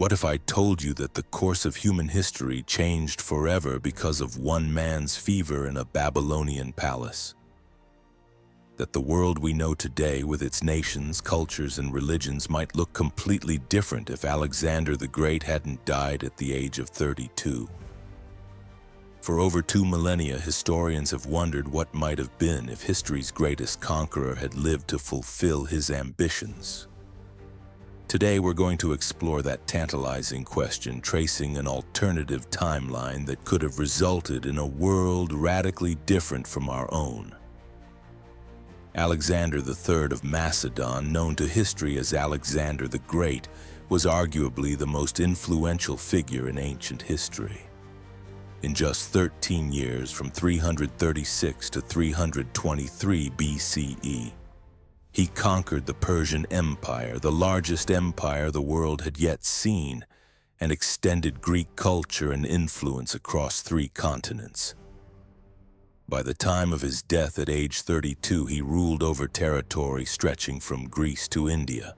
What if I told you that the course of human history changed forever because of one man's fever in a Babylonian palace? That the world we know today, with its nations, cultures, and religions, might look completely different if Alexander the Great hadn't died at the age of 32. For over 2 millennia, historians have wondered what might have been if history's greatest conqueror had lived to fulfill his ambitions. Today, we're going to explore that tantalizing question, tracing an alternative timeline that could have resulted in a world radically different from our own. Alexander III of Macedon, known to history as Alexander the Great, was arguably the most influential figure in ancient history. In just 13 years, from 336 to 323 BCE, he conquered the Persian Empire, the largest empire the world had yet seen, and extended Greek culture and influence across 3 continents. By the time of his death at age 32, he ruled over territory stretching from Greece to India,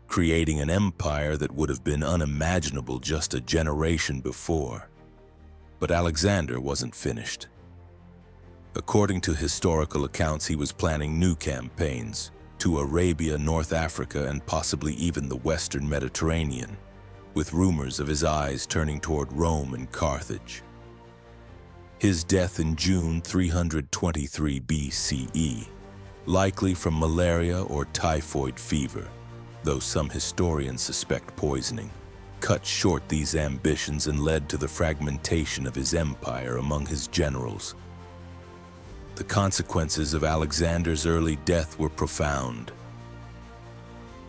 creating an empire that would have been unimaginable just a generation before. But Alexander wasn't finished. According to historical accounts, he was planning new campaigns to Arabia, North Africa, and possibly even the Western Mediterranean, with rumors of his eyes turning toward Rome and Carthage. His death in June 323 BCE, likely from malaria or typhoid fever, though some historians suspect poisoning, cut short these ambitions and led to the fragmentation of his empire among his generals. The consequences of Alexander's early death were profound.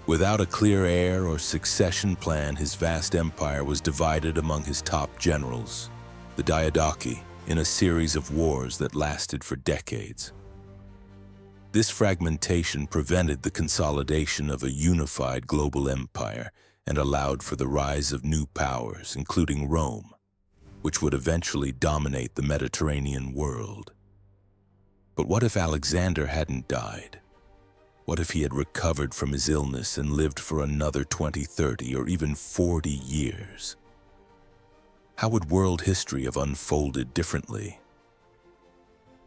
Without a clear heir or succession plan, his vast empire was divided among his top generals, the Diadochi, in a series of wars that lasted for decades. This fragmentation prevented the consolidation of a unified global empire and allowed for the rise of new powers, including Rome, which would eventually dominate the Mediterranean world. But what if Alexander hadn't died? What if he had recovered from his illness and lived for another 20, 30, or even 40 years? How would world history have unfolded differently?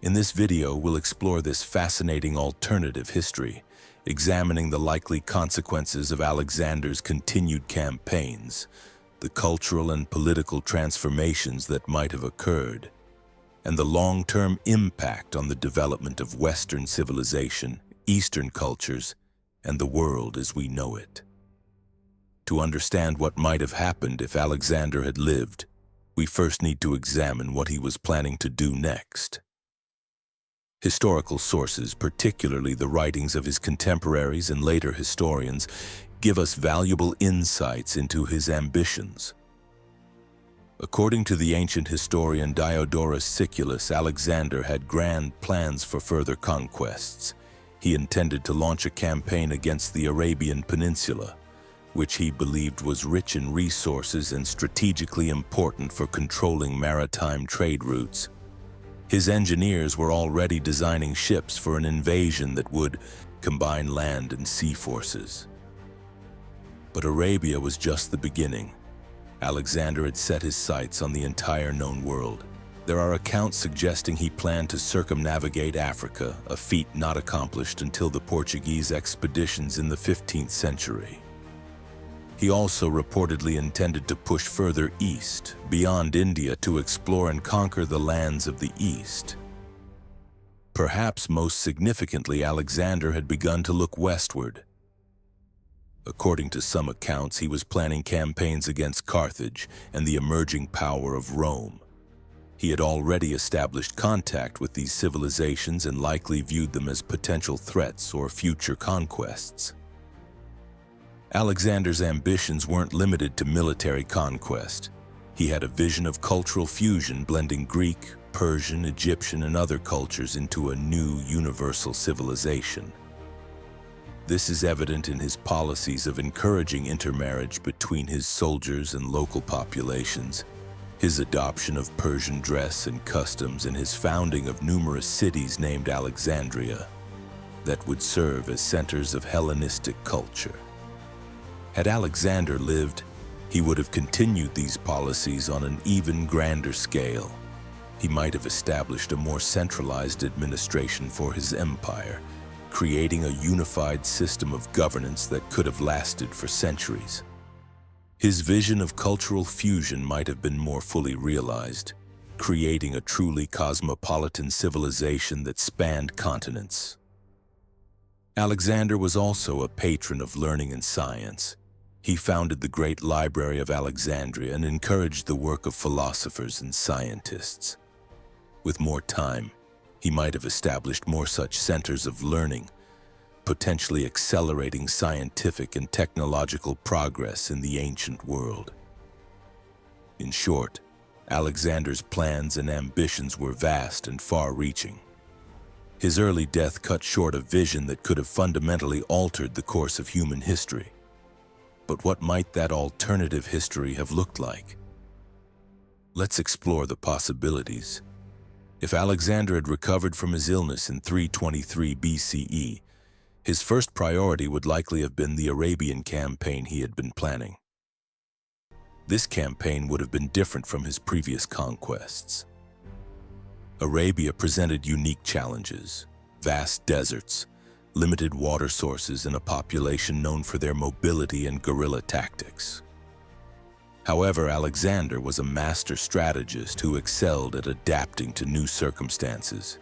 In this video, we'll explore this fascinating alternative history, examining the likely consequences of Alexander's continued campaigns, the cultural and political transformations that might have occurred, and the long-term impact on the development of Western civilization, Eastern cultures, and the world as we know it. To understand what might have happened if Alexander had lived, we first need to examine what he was planning to do next. Historical sources, particularly the writings of his contemporaries and later historians, give us valuable insights into his ambitions. According to the ancient historian Diodorus Siculus, Alexander had grand plans for further conquests. He intended to launch a campaign against the Arabian Peninsula, which he believed was rich in resources and strategically important for controlling maritime trade routes. His engineers were already designing ships for an invasion that would combine land and sea forces. But Arabia was just the beginning. Alexander had set his sights on the entire known world. There are accounts suggesting he planned to circumnavigate Africa, a feat not accomplished until the Portuguese expeditions in the 15th century. He also reportedly intended to push further east, beyond India, to explore and conquer the lands of the East. Perhaps most significantly, Alexander had begun to look westward. According to some accounts, he was planning campaigns against Carthage and the emerging power of Rome. He had already established contact with these civilizations and likely viewed them as potential threats or future conquests. Alexander's ambitions weren't limited to military conquest. He had a vision of cultural fusion, blending Greek, Persian, Egyptian, and other cultures into a new universal civilization. This is evident in his policies of encouraging intermarriage between his soldiers and local populations, his adoption of Persian dress and customs, and his founding of numerous cities named Alexandria that would serve as centers of Hellenistic culture. Had Alexander lived, He would have continued these policies on an even grander scale. He might have established a more centralized administration for his empire, creating a unified system of governance that could have lasted for centuries. His vision of cultural fusion might have been more fully realized, creating a truly cosmopolitan civilization that spanned continents. Alexander was also a patron of learning and science. He founded the Great Library of Alexandria and encouraged the work of philosophers and scientists. With more time, he might have established more such centers of learning, potentially accelerating scientific and technological progress in the ancient world. In short, Alexander's plans and ambitions were vast and far-reaching. His early death cut short a vision that could have fundamentally altered the course of human history. But what might that alternative history have looked like? Let's explore the possibilities. If Alexander had recovered from his illness in 323 BCE, his first priority would likely have been the Arabian campaign he had been planning. This campaign would have been different from his previous conquests. Arabia presented unique challenges: vast deserts, limited water sources, and a population known for their mobility and guerrilla tactics. However, Alexander was a master strategist who excelled at adapting to new circumstances.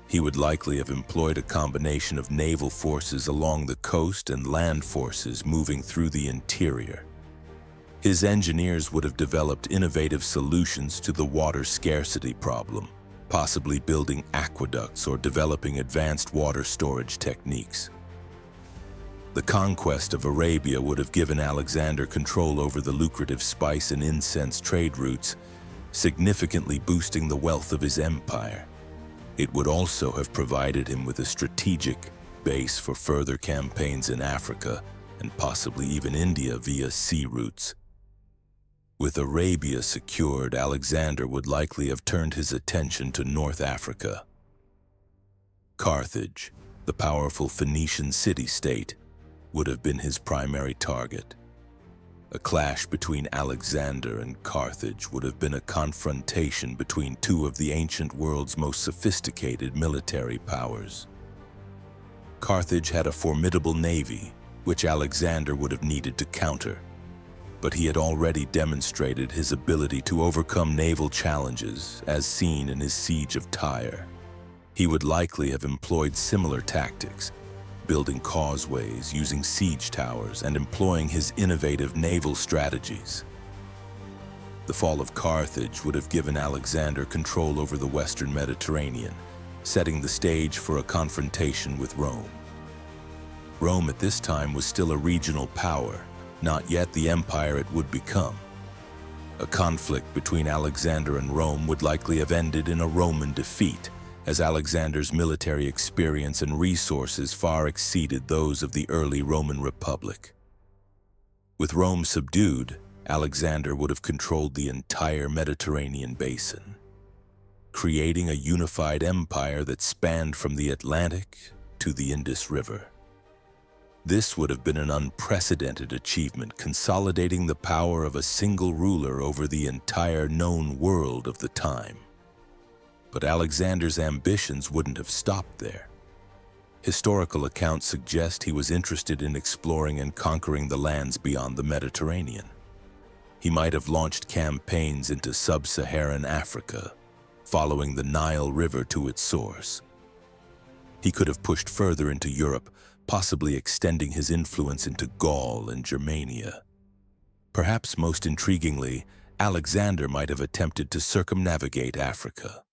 He would likely have employed a combination of naval forces along the coast and land forces moving through the interior. His engineers would have developed innovative solutions to the water scarcity problem, possibly building aqueducts or developing advanced water storage techniques. The conquest of Arabia would have given Alexander control over the lucrative spice and incense trade routes, significantly boosting the wealth of his empire. It would also have provided him with a strategic base for further campaigns in Africa and possibly even India via sea routes. With Arabia secured, Alexander would likely have turned his attention to North Africa. Carthage, the powerful Phoenician city-state, would have been his primary target. A clash between Alexander and Carthage would have been a confrontation between two of the ancient world's most sophisticated military powers. Carthage had a formidable navy, which Alexander would have needed to counter. But he had already demonstrated his ability to overcome naval challenges, as seen in his siege of Tyre. He would likely have employed similar tactics, building causeways, using siege towers, and employing his innovative naval strategies. The fall of Carthage would have given Alexander control over the Western Mediterranean, setting the stage for a confrontation with Rome. Rome at this time was still a regional power, not yet the empire it would become. A conflict between Alexander and Rome would likely have ended in a Roman defeat, as Alexander's military experience and resources far exceeded those of the early Roman Republic. With Rome subdued, Alexander would have controlled the entire Mediterranean basin, creating a unified empire that spanned from the Atlantic to the Indus River. This would have been an unprecedented achievement, consolidating the power of a single ruler over the entire known world of the time. But Alexander's ambitions wouldn't have stopped there. Historical accounts suggest he was interested in exploring and conquering the lands beyond the Mediterranean. He might have launched campaigns into sub-Saharan Africa, following the Nile River to its source. He could have pushed further into Europe, possibly extending his influence into Gaul and Germania. Perhaps most intriguingly, Alexander might have attempted to circumnavigate Africa,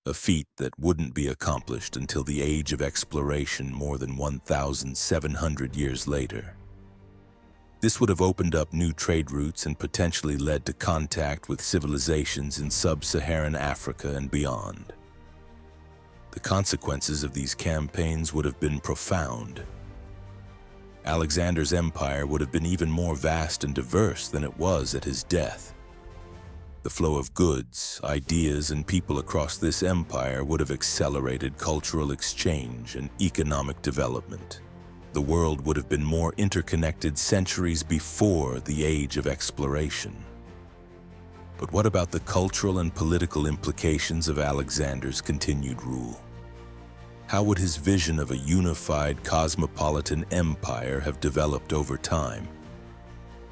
a feat that wouldn't be accomplished until the age of exploration more than 1,700 years later. This would have opened up new trade routes and potentially led to contact with civilizations in sub-Saharan Africa and beyond. The consequences of these campaigns would have been profound. Alexander's empire would have been even more vast and diverse than it was at his death. The flow of goods, ideas, and people across this empire would have accelerated cultural exchange and economic development. the world would have been more interconnected centuries before the age of exploration. But what about the cultural and political implications of Alexander's continued rule? How would his vision of a unified cosmopolitan empire have developed over time?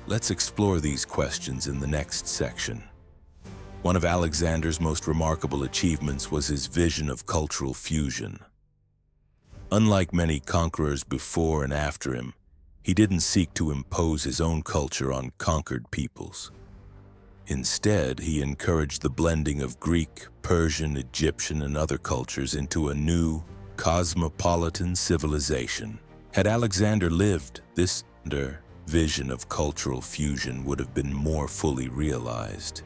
Let's explore these questions in the next section. One of Alexander's most remarkable achievements was his vision of cultural fusion. Unlike many conquerors before and after him, he didn't seek to impose his own culture on conquered peoples. Instead, he encouraged the blending of Greek, Persian, Egyptian, and other cultures into a new, cosmopolitan civilization. Had Alexander lived, this vision of cultural fusion would have been more fully realized.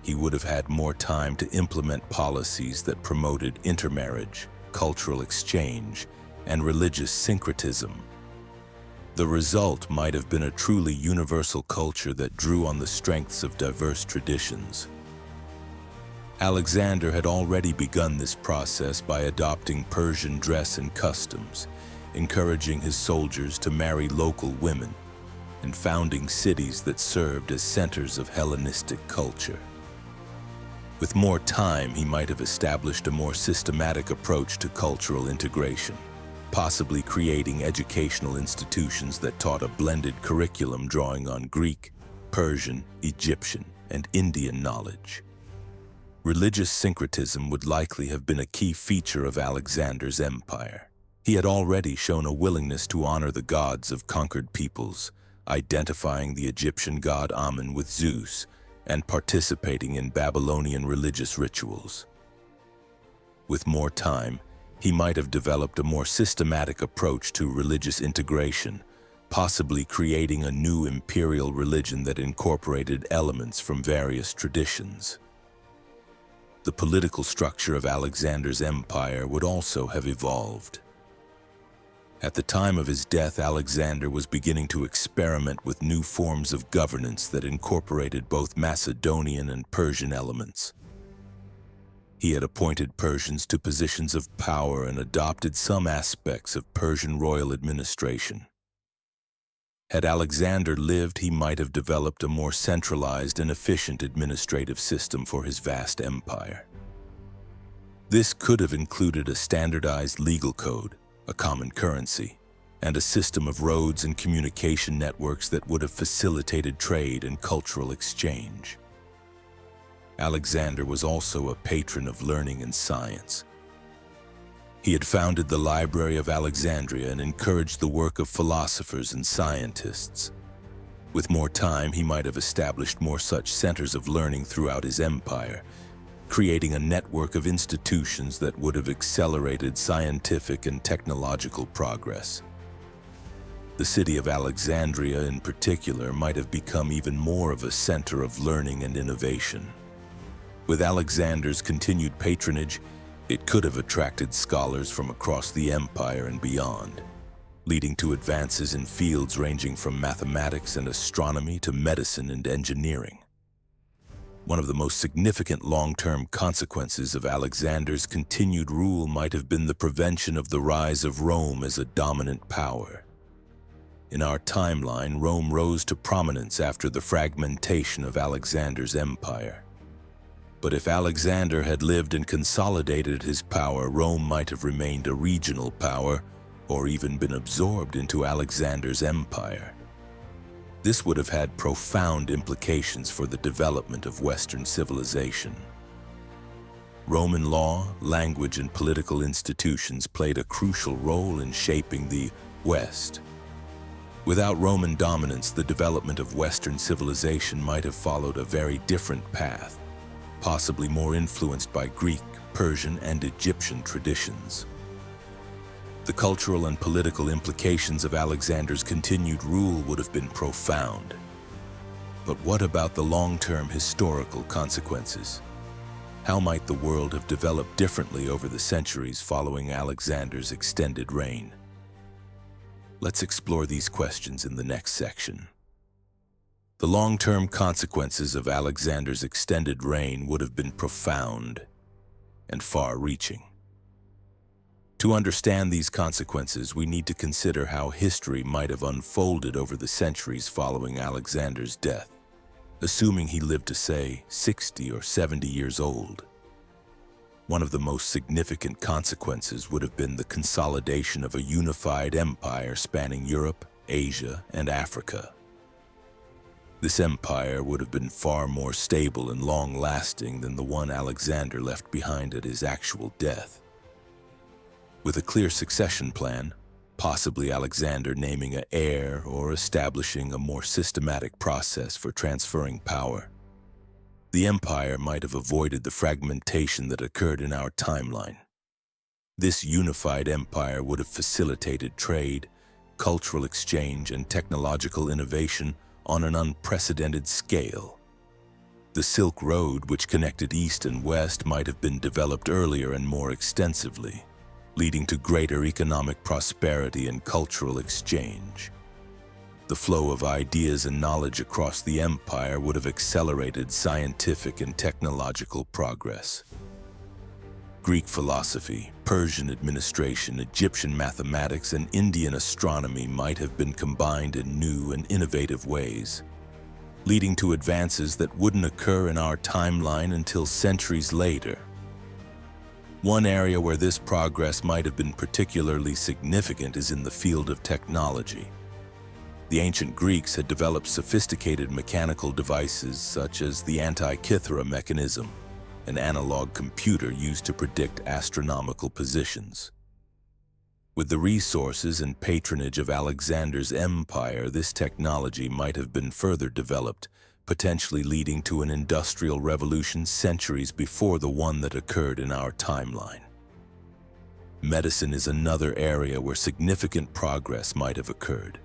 He would have had more time to implement policies that promoted intermarriage, cultural exchange, and religious syncretism. The result might have been a truly universal culture that drew on the strengths of diverse traditions. Alexander had already begun this process by adopting Persian dress and customs, encouraging his soldiers to marry local women, and founding cities that served as centers of Hellenistic culture. With more time, he might have established a more systematic approach to cultural integration, possibly creating educational institutions that taught a blended curriculum drawing on Greek, Persian, Egyptian, and Indian knowledge. Religious syncretism would likely have been a key feature of Alexander's empire. He had already shown a willingness to honor the gods of conquered peoples, identifying the Egyptian god Amun with Zeus, and participating in Babylonian religious rituals. With more time, he might have developed a more systematic approach to religious integration, possibly creating a new imperial religion that incorporated elements from various traditions. The political structure of Alexander's empire would also have evolved. At the time of his death, Alexander was beginning to experiment with new forms of governance that incorporated both Macedonian and Persian elements. He had appointed Persians to positions of power and adopted some aspects of Persian royal administration. Had Alexander lived, he might have developed a more centralized and efficient administrative system for his vast empire. This could have included a standardized legal code, a common currency, and a system of roads and communication networks that would have facilitated trade and cultural exchange. Alexander was also a patron of learning and science. He had founded the Library of Alexandria and encouraged the work of philosophers and scientists. With more time, he might have established more such centers of learning throughout his empire, creating a network of institutions that would have accelerated scientific and technological progress. The city of Alexandria, in particular, might have become even more of a center of learning and innovation. With Alexander's continued patronage, it could have attracted scholars from across the empire and beyond, leading to advances in fields ranging from mathematics and astronomy to medicine and engineering. One of the most significant long-term consequences of Alexander's continued rule might have been the prevention of the rise of Rome as a dominant power. In our timeline, Rome rose to prominence after the fragmentation of Alexander's empire. But if Alexander had lived and consolidated his power, Rome might have remained a regional power or even been absorbed into Alexander's empire. This would have had profound implications for the development of Western civilization. Roman law, language, and political institutions played a crucial role in shaping the West. Without Roman dominance, the development of Western civilization might have followed a very different path, possibly more influenced by Greek, Persian, and Egyptian traditions. The cultural and political implications of Alexander's continued rule would have been profound. But what about the long-term historical consequences? How might the world have developed differently over the centuries following Alexander's extended reign? Let's explore these questions in the next section. The long-term consequences of Alexander's extended reign would have been profound and far-reaching. To understand these consequences, we need to consider how history might have unfolded over the centuries following Alexander's death, assuming he lived to, say, 60 or 70 years old. One of the most significant consequences would have been the consolidation of a unified empire spanning Europe, Asia, and Africa. This empire would have been far more stable and long-lasting than the one Alexander left behind at his actual death. With a clear succession plan, possibly Alexander naming an heir or establishing a more systematic process for transferring power, the empire might have avoided the fragmentation that occurred in our timeline. This unified empire would have facilitated trade, cultural exchange, and technological innovation on an unprecedented scale. The Silk Road, which connected East and West, might have been developed earlier and more extensively, leading to greater economic prosperity and cultural exchange. The flow of ideas and knowledge across the empire would have accelerated scientific and technological progress. Greek philosophy, Persian administration, Egyptian mathematics, and Indian astronomy might have been combined in new and innovative ways, leading to advances that wouldn't occur in our timeline until centuries later. One area where this progress might have been particularly significant is in the field of technology. The ancient Greeks had developed sophisticated mechanical devices such as the Antikythera mechanism, an analog computer used to predict astronomical positions. With the resources and patronage of Alexander's empire, this technology might have been further developed, potentially leading to an industrial revolution centuries before the one that occurred in our timeline. Medicine is another area where significant progress might have occurred.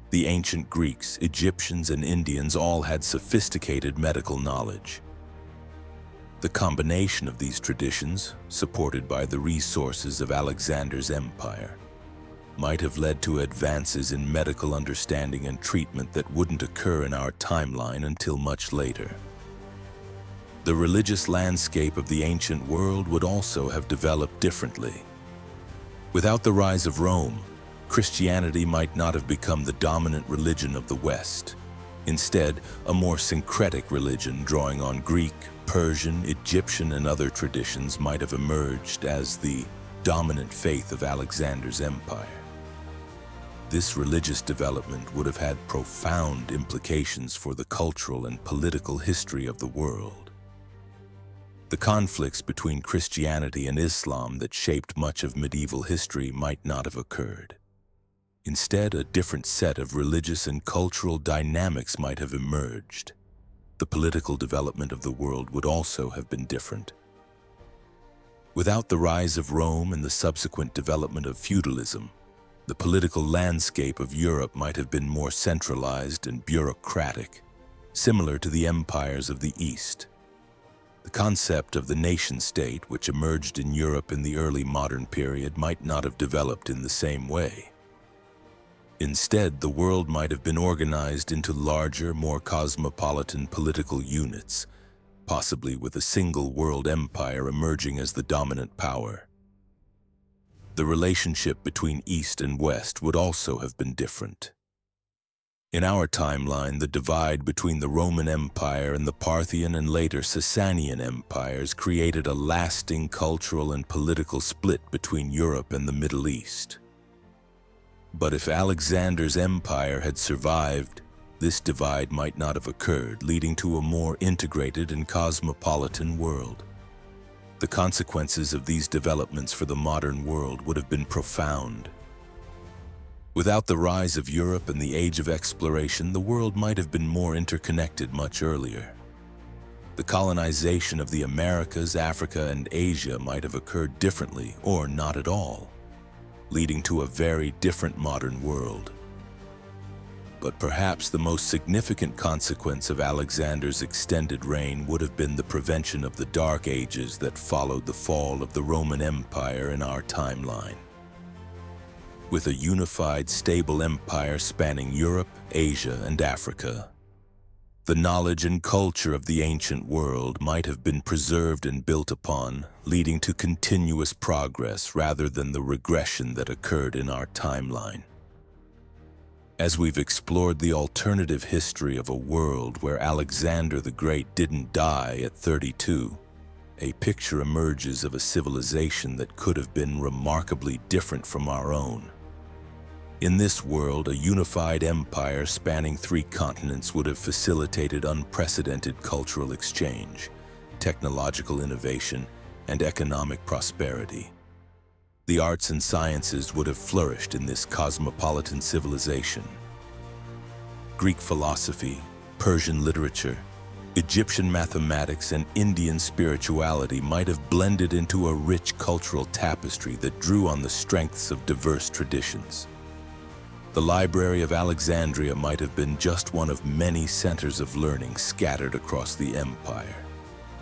The ancient Greeks, Egyptians, and Indians all had sophisticated medical knowledge. The combination of these traditions, supported by the resources of Alexander's empire, might have led to advances in medical understanding and treatment that wouldn't occur in our timeline until much later. The religious landscape of the ancient world would also have developed differently. Without the rise of Rome, Christianity might not have become the dominant religion of the West. Instead, a more syncretic religion drawing on Greek, Persian, Egyptian, and other traditions might have emerged as the dominant faith of Alexander's empire. This religious development would have had profound implications for the cultural and political history of the world. The conflicts between Christianity and Islam that shaped much of medieval history might not have occurred. Instead, a different set of religious and cultural dynamics might have emerged. The political development of the world would also have been different. Without the rise of Rome and the subsequent development of feudalism, the political landscape of Europe might have been more centralized and bureaucratic, similar to the empires of the East. The concept of the nation-state, which emerged in Europe in the early modern period, might not have developed in the same way. Instead, the world might have been organized into larger, more cosmopolitan political units, possibly with a single world empire emerging as the dominant power. The relationship between East and West would also have been different. In our timeline, the divide between the Roman Empire and the Parthian and later Sasanian empires created a lasting cultural and political split between Europe and the Middle East. But if Alexander's empire had survived, this divide might not have occurred, leading to a more integrated and cosmopolitan world. The consequences of these developments for the modern world would have been profound. Without the rise of Europe and the age of exploration, the world might have been more interconnected much earlier. The colonization of the Americas, Africa, and Asia might have occurred differently or not at all, leading to a very different modern world. But perhaps the most significant consequence of Alexander's extended reign would have been the prevention of the Dark Ages that followed the fall of the Roman Empire in our timeline. With a unified, stable empire spanning Europe, Asia, and Africa, the knowledge and culture of the ancient world might have been preserved and built upon, leading to continuous progress rather than the regression that occurred in our timeline. As we've explored the alternative history of a world where Alexander the Great didn't die at 32, a picture emerges of a civilization that could have been remarkably different from our own. In this world, a unified empire spanning 3 continents would have facilitated unprecedented cultural exchange, technological innovation, and economic prosperity. The arts and sciences would have flourished in this cosmopolitan civilization. Greek philosophy, Persian literature, Egyptian mathematics, and Indian spirituality might have blended into a rich cultural tapestry that drew on the strengths of diverse traditions. The Library of Alexandria might have been just one of many centers of learning scattered across the empire,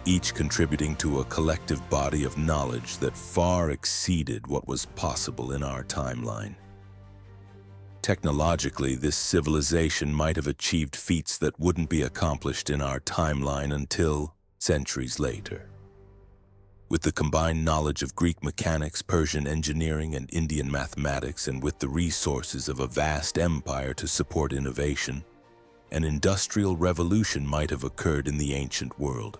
each contributing to a collective body of knowledge that far exceeded what was possible in our timeline. Technologically, this civilization might have achieved feats that wouldn't be accomplished in our timeline until centuries later. With the combined knowledge of Greek mechanics, Persian engineering, and Indian mathematics, and with the resources of a vast empire to support innovation, an industrial revolution might have occurred in the ancient world,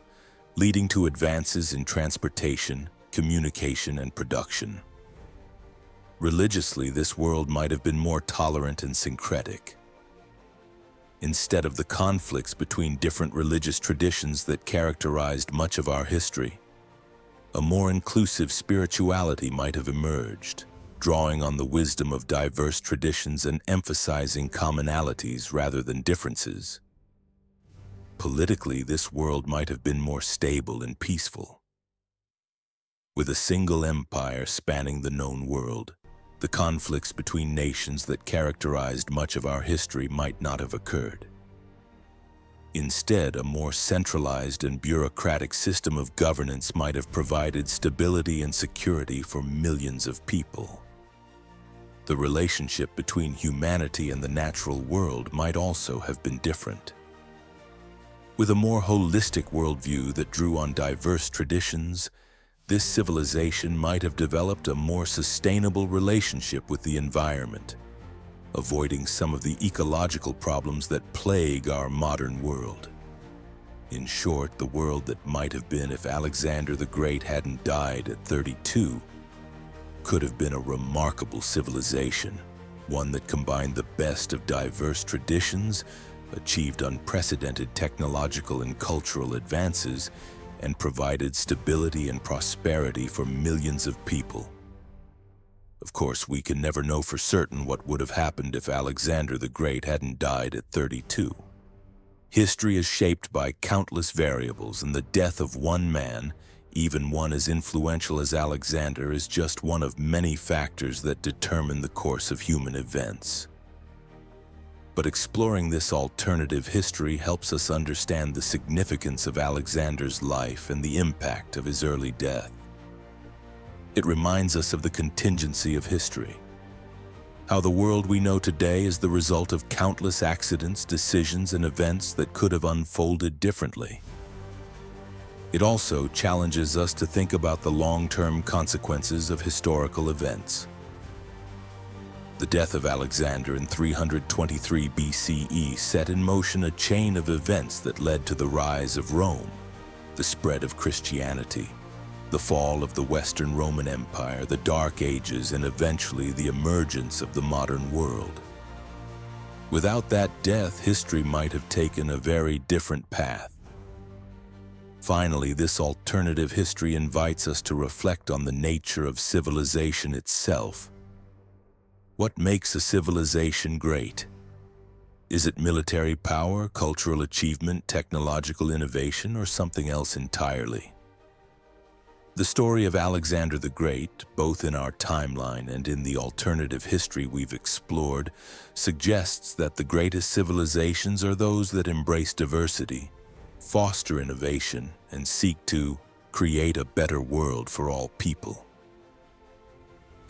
leading to advances in transportation, communication, and production. Religiously, this world might have been more tolerant and syncretic. Instead of the conflicts between different religious traditions that characterized much of our history, a more inclusive spirituality might have emerged, drawing on the wisdom of diverse traditions and emphasizing commonalities rather than differences. Politically, this world might have been more stable and peaceful. With a single empire spanning the known world, the conflicts between nations that characterized much of our history might not have occurred. Instead, a more centralized and bureaucratic system of governance might have provided stability and security for millions of people. The relationship between humanity and the natural world might also have been different. With a more holistic worldview that drew on diverse traditions, this civilization might have developed a more sustainable relationship with the environment, avoiding some of the ecological problems that plague our modern world. In short, the world that might have been if Alexander the Great hadn't died at 32 could have been a remarkable civilization, one that combined the best of diverse traditions, achieved unprecedented technological and cultural advances, and provided stability and prosperity for millions of people. Of course, we can never know for certain what would have happened if Alexander the Great hadn't died at 32. History is shaped by countless variables, and the death of one man, even one as influential as Alexander, is just one of many factors that determine the course of human events. But exploring this alternative history helps us understand the significance of Alexander's life and the impact of his early death. It reminds us of the contingency of history, how the world we know today is the result of countless accidents, decisions, and events that could have unfolded differently. It also challenges us to think about the long-term consequences of historical events. The death of Alexander in 323 BCE set in motion a chain of events that led to the rise of Rome, the spread of Christianity, the fall of the Western Roman Empire, the Dark Ages, and eventually the emergence of the modern world. Without that death, history might have taken a very different path. Finally, this alternative history invites us to reflect on the nature of civilization itself. What makes a civilization great? Is it military power, cultural achievement, technological innovation, or something else entirely? The story of Alexander the Great, both in our timeline and in the alternative history we've explored, suggests that the greatest civilizations are those that embrace diversity, foster innovation, and seek to create a better world for all people.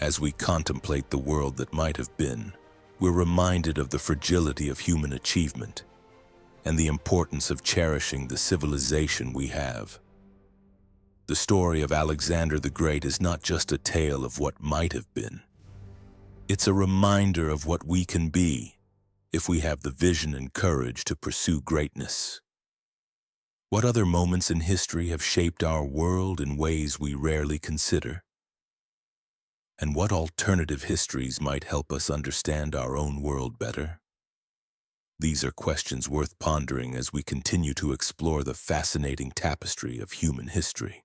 As we contemplate the world that might have been, we're reminded of the fragility of human achievement and the importance of cherishing the civilization we have. The story of Alexander the Great is not just a tale of what might have been. It's a reminder of what we can be if we have the vision and courage to pursue greatness. What other moments in history have shaped our world in ways we rarely consider? And what alternative histories might help us understand our own world better? These are questions worth pondering as we continue to explore the fascinating tapestry of human history.